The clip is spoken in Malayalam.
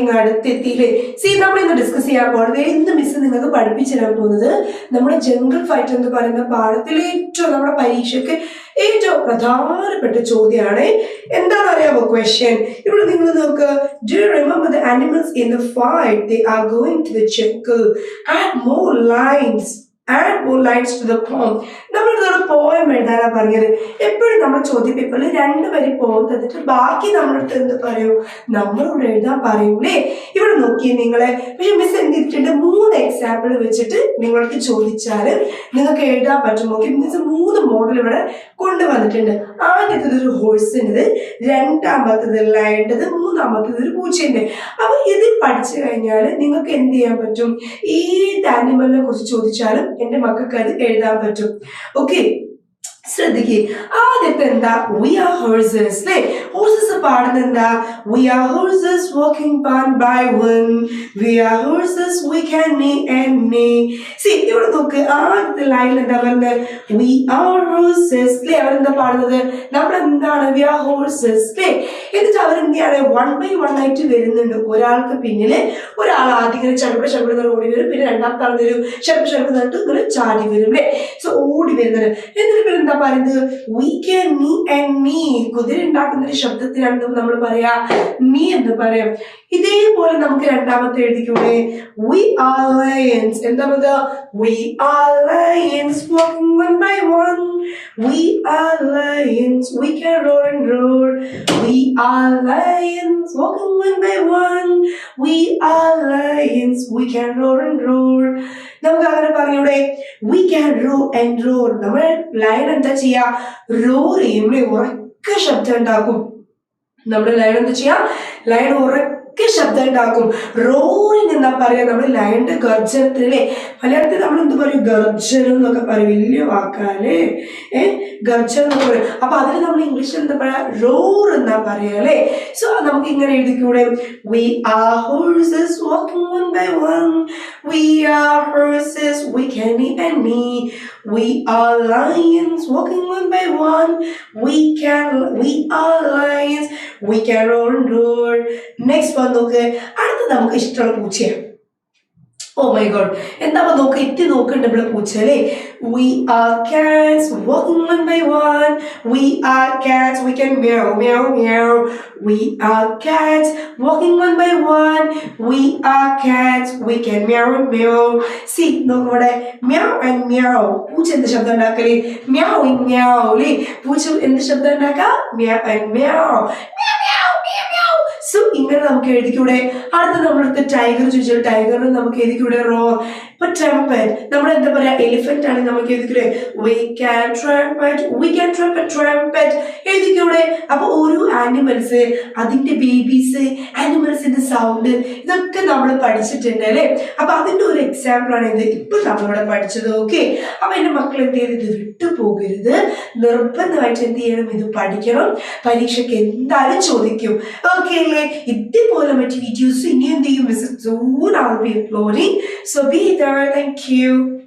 ഇങ്ങ് അടുത്തെത്തിയില്ലേ. സി നമ്മൾ ഇന്ന് ഡിസ്കസ് ചെയ്യാൻ പോകുന്നത് ഇന്ന് മിസ് നിങ്ങൾക്ക് പഠിപ്പിച്ചു തരാൻ പോകുന്നത് നമ്മുടെ ജംഗിൾ ഫൈറ്റ് എന്ന് പറയുന്ന പാഠത്തിലെ ഏറ്റവും നമ്മുടെ പരീക്ഷയ്ക്ക് ഏറ്റവും പ്രധാനപ്പെട്ട ചോദ്യമാണ്. എന്താണെന്ന് അറിയാമോ ക്വസ്റ്റ്യൻ? ഇവിടെ നിങ്ങൾ നോക്ക്. Do you remember the animals in the fight? They are going to the jungle. Add more lines. Add more lines to the poem. നമ്മളിവിടെ പോയം എഴുതാനാണ് പറഞ്ഞത്. എപ്പോഴും നമ്മുടെ ചോദ്യ പേപ്പറിൽ 2 വരി പോം തന്നിട്ട് ബാക്കി നമ്മളടുത്ത് എന്ത് പറയൂ, നമ്മളിവിടെ എഴുതാൻ പറയൂലേ. ഇവിടെ നോക്കിയേ നിങ്ങളെ. പക്ഷെ മിസ് എന്ത് ചെയ്തിട്ടുണ്ട്, 3 എക്സാമ്പിൾ വെച്ചിട്ട് നിങ്ങൾക്ക് ചോദിച്ചാൽ നിങ്ങൾക്ക് എഴുതാൻ പറ്റും. നോക്കി മിസ് 3 മോഡൽ ഇവിടെ കൊണ്ടുവന്നിട്ടുണ്ട്. ആദ്യത്തേത് ഒരു ഹോഴ്സിൻ്റെത്, രണ്ടാമത്തേത് ലയൻ്റെത്, മൂന്നാമത്തേത് ഒരു പൂച്ചേൻ്റെ. അപ്പൊ ഇത് പഠിച്ചു കഴിഞ്ഞാൽ നിങ്ങൾക്ക് എന്ത് ചെയ്യാൻ പറ്റും, ഏത് ആനിമലിനെ കുറിച്ച് ചോദിച്ചാലും എൻ്റെ മക്കൾക്ക് അത് എഴുതാൻ പറ്റും. ഓക്കെ, ശ്രദ്ധിക്കേ. ആദ്യത്തെ എന്താ, we are horses അല്ലേ. ഹോഴ്സസ് പാടുന്നത് എന്താ, we are horses walking one by one, we are horses we can neigh and neigh. See ഇവിടെ നോക്ക്, ആദ്യത്തെ ലൈൻ എന്താ പറയുന്നത്, we are horses അല്ലേ. അവരെന്താ പാടുന്നത്, നമ്മൾ എന്താണ്, we are horses അല്ലേ. എന്നിട്ട് അവരെന്താണ് 1 by 1 ആയിട്ട് വരുന്നുണ്ട്. ഒരാൾക്ക് പിന്നില് ഒരാൾ ആദ്യം ഇങ്ങനെ ചടുപട ഓടി വരും, പിന്നെ രണ്ടാമത്തെ ആൾ വരും ചടുപട നട്ട് ഇങ്ങനെ ചാടി വരും അല്ലേ. സോ ഓടി വരുന്നുണ്ട്. എന്നിട്ട് പിന്നെ എന്താ പറയുന്നത്, we can neigh and neigh. കുതിര ഉണ്ടാക്കുന്ന ഒരു ശബ്ദത്തിനാണ് നമ്മൾ പറയാ നീ എന്ന് പറയാം. ഇതേപോലെ നമുക്ക് രണ്ടാമത്തെ എഴുതിക്കൂടെ, we are lions. എന്താ പറയുക, we are lions walking one by one, we are lions we can roar and roar, we are lions walking one by one, we are lions we can roar and roar. നമുക്ക് അങ്ങനെ പറഞ്ഞൂടെ, we can roar and roar. നമ്മൾ ലയൺ എന്താ ചെയ്യാ, റോർ ചെയ്യും, ഉറക്കെ ശബ്ദം ഉണ്ടാക്കും. നമ്മുടെ ലയൺ എന്താ ചെയ്യാ, ലയൺ ഉറക്കെ ശബ്ദം ഉണ്ടാക്കും. റോറിങ് എന്താ പറയാ, നമ്മൾ ലയണിന്റെ ഗർജനത്തിലല്ലേ. മലയാളത്തിൽ നമ്മൾ എന്ത് പറയും, ഗർജനം എന്നൊക്കെ പറയും. വലിയ വാക്കാലേ ഗർജനം എന്നൊക്കെ പറയും. അപ്പൊ അതിന് നമ്മൾ ഇംഗ്ലീഷിൽ എന്താ പറയാ, റോർ എന്നാ പറയാ അല്ലേ. സോ നമുക്ക് ഇങ്ങനെ എഴുതിക്കൂടെ, we are horses walking one by one, we are horses we can neigh and neigh, we are lions walking one by one, we are lions we can roar and roar. Next one നോക്ക്, അടുത്ത നമുക്ക് ഇഷ്ടമുള്ള പൂച്ചയാണ്. ഓ മൈ ഗോഡ്, എന്താ നോക്ക്, എത്തി നോക്കണ്ട ഇവിടെ പൂച്ച അല്ലേ. we are cats walking one by one, we are cats we can meow meow meow, we are cats walking one by one, we are cats we can meow and meow. See നോക്ക് ഇവിടെ meow and meow. പൂച്ച എന്ത് ശബ്ദം ഉണ്ടാക്കല്, meow and meow അല്ലേ. പൂച്ച എന്ത് ശബ്ദം ഉണ്ടാക്കുക, meow and meow. സോ ഇങ്ങനെ നമുക്ക് എഴുതിക്കൂടെ. അടുത്ത നമ്മളടുത്ത് ടൈഗർ ചോദിച്ചാൽ ടൈഗറിന് നമുക്ക് എഴുതിക്കൂടെ റോർ. ഇപ്പൊ ട്രംപറ്റ്, നമ്മൾ എന്താ പറയാ, എലിഫന്റ് ആണെങ്കിൽ നമുക്ക് എഴുതിക്കൂടെ, we can trumpet trumpet എഴുതിക്കൂടെ. അപ്പൊ ഓരോ ആനിമൽസ്, അതിന്റെ ബേബീസ്, ആനിമൽസിന്റെ സൗണ്ട്, ഇതൊക്കെ നമ്മൾ പഠിച്ചിട്ടുണ്ട് അല്ലേ. അപ്പൊ അതിന്റെ ഒരു എക്സാമ്പിൾ ആണ് ഇത് ഇപ്പൊ നമ്മളിവിടെ പഠിച്ചത്. ഓക്കെ, അപ്പൊ എന്റെ മക്കൾ എന്ത് ചെയ്യരുത്, ഇത് വിട്ടുപോകരുത്. നിർബന്ധമായിട്ട് എന്ത് ചെയ്യണം, ഇത് പഠിക്കണം. പരീക്ഷയ്ക്ക് എന്തായാലും ചോദിക്കും. ഓക്കെ അല്ലേ. ഇതേപോലെ മറ്റ് വീഡിയോസ് ഇനി എന്ത് ചെയ്യും, soon I'll be uploading. So be there. Thank you.